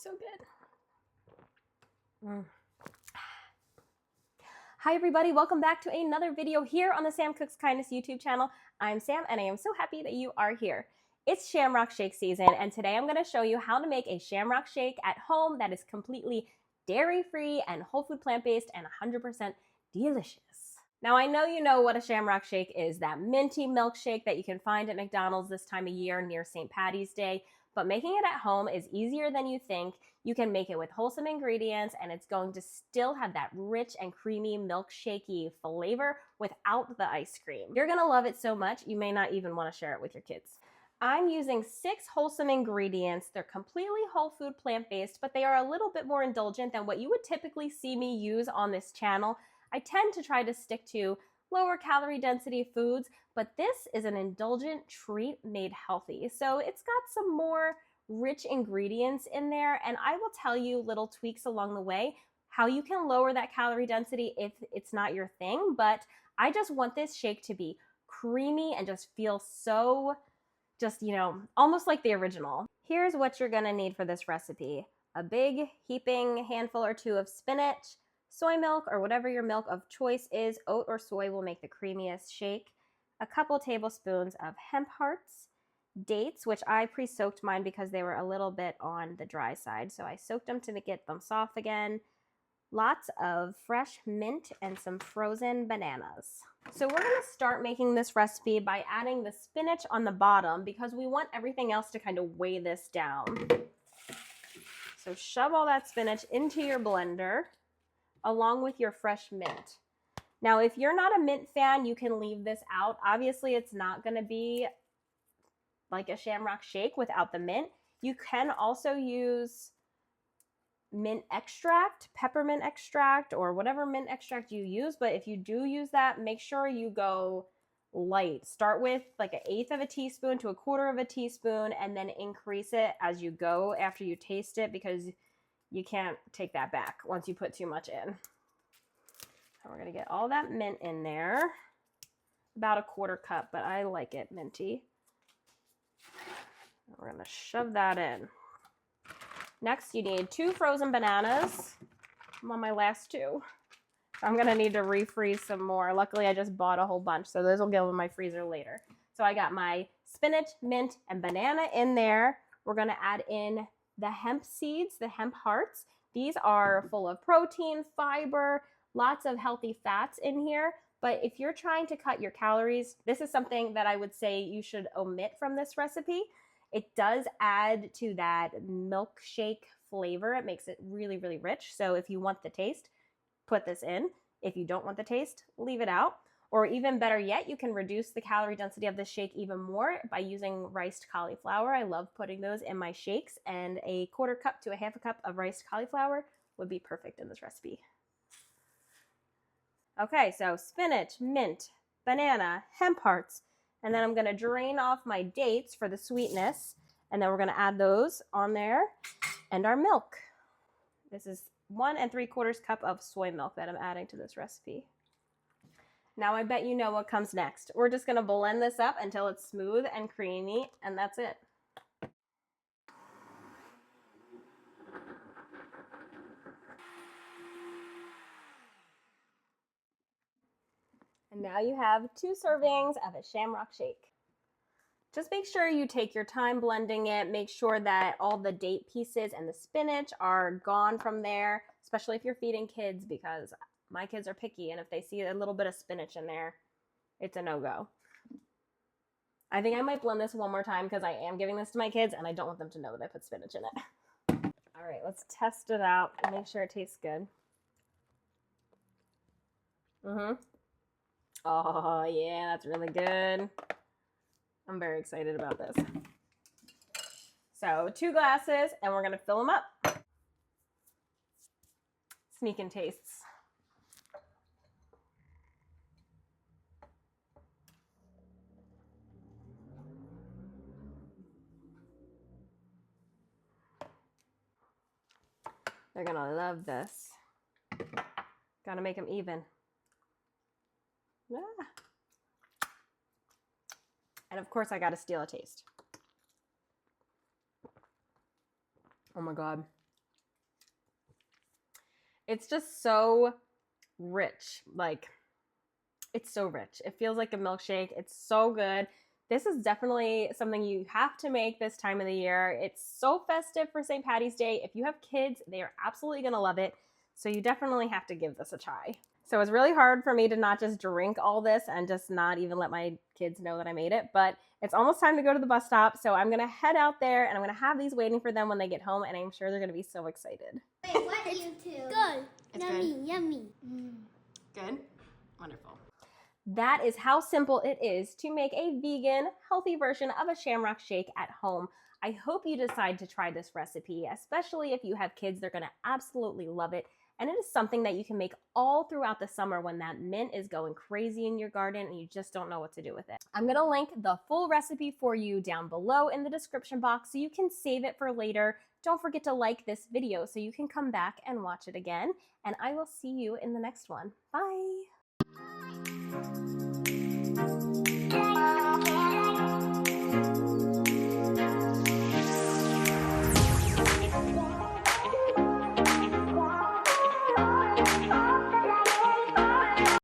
so good. Hi everybody, welcome back to another video here on the Sam Cooks Kindness YouTube channel. I'm Sam and I am so happy that you are here. It's Shamrock Shake season and today I'm going to show you how to make a Shamrock Shake at home that is completely dairy-free and whole food plant-based and 100% delicious. Now I know you know what a Shamrock Shake is, that minty milkshake that you can find at McDonald's this time of year near St. Patty's Day. But making it at home is easier than you think. You can make it with wholesome ingredients and it's going to still have that rich and creamy milkshakey flavor without the ice cream. You're gonna love it so much, you may not even wanna share it with your kids. I'm using 6 wholesome ingredients. They're completely whole food plant-based, but they are a little bit more indulgent than what you would typically see me use on this channel. I tend to try to stick to lower calorie density foods, but this is an indulgent treat made healthy. So it's got some more rich ingredients in there, and I will tell you little tweaks along the way how you can lower that calorie density if it's not your thing. But I just want this shake to be creamy and just feel so almost like the original. Here's what you're gonna need for this recipe. A big heaping handful or 2 of spinach, soy milk or whatever your milk of choice is. Oat or soy will make the creamiest shake. A couple tablespoons of hemp hearts, dates, which I pre-soaked mine because they were a little bit on the dry side, so I soaked them to get them soft again. Lots of fresh mint and some frozen bananas. So we're gonna start making this recipe by adding the spinach on the bottom because we want everything else to kind of weigh this down. So shove all that spinach into your blender along with your fresh mint. Now, if you're not a mint fan, you can leave this out. Obviously, it's not gonna be like a Shamrock Shake without the mint. You can also use mint extract, peppermint extract, or whatever mint extract you use. But if you do use that, make sure you go light. Start with like 1/8 of a teaspoon to 1/4 of a teaspoon and then increase it as you go after you taste it because you can't take that back once you put too much in. So we're gonna get all that mint in there. About 1/4 cup, but I like it minty. We're gonna shove that in. Next, you need 2 frozen bananas. I'm on my last 2. I'm gonna need to refreeze some more. Luckily, I just bought a whole bunch, so those will go in my freezer later. So I got my spinach, mint, and banana in there. We're gonna add in the hemp seeds, the hemp hearts. These are full of protein, fiber, lots of healthy fats in here. But if you're trying to cut your calories, this is something that I would say you should omit from this recipe. It does add to that milkshake flavor. It makes it really, really rich. So if you want the taste, put this in. If you don't want the taste, leave it out. Or even better yet, you can reduce the calorie density of the shake even more by using riced cauliflower. I love putting those in my shakes, and a 1/4 cup to 1/2 cup of riced cauliflower would be perfect in this recipe. Okay, so spinach, mint, banana, hemp hearts, and then I'm gonna drain off my dates for the sweetness, and then we're gonna add those on there, and our milk. This is 1 3/4 cup of soy milk that I'm adding to this recipe. Now I bet you know what comes next. We're just gonna blend this up until it's smooth and creamy, and that's it. And now you have 2 servings of a Shamrock Shake. Just make sure you take your time blending it. Make sure that all the date pieces and the spinach are gone from there, especially if you're feeding kids, because my kids are picky, and if they see a little bit of spinach in there, it's a no-go. I think I might blend this one more time because I am giving this to my kids, and I don't want them to know that I put spinach in it. All right, let's test it out and make sure it tastes good. Oh, yeah, that's really good. I'm very excited about this. So 2 glasses, and we're gonna fill them up. Sneaking tastes. They're gonna love this. Gotta make them even. Ah. And of course I gotta steal a taste. Oh my God. It's just so rich. Like, it's so rich. It feels like a milkshake. It's so good. This is definitely something you have to make this time of the year. It's so festive for St. Patty's Day. If you have kids, they are absolutely going to love it. So you definitely have to give this a try. So it's really hard for me to not just drink all this and just not even let my kids know that I made it. But it's almost time to go to the bus stop. So I'm going to head out there and I'm going to have these waiting for them when they get home. And I'm sure they're going to be so excited. Wait, what YouTube? Good. It's yummy, good? Yummy. Good? Wonderful. That is how simple it is to make a vegan, healthy version of a Shamrock Shake at home. I hope you decide to try this recipe, especially if you have kids. They're going to absolutely love it. And it is something that you can make all throughout the summer when that mint is going crazy in your garden and you just don't know what to do with it. I'm going to link the full recipe for you down below in the description box so you can save it for later. Don't forget to like this video so you can come back and watch it again. And I will see you in the next one. Bye!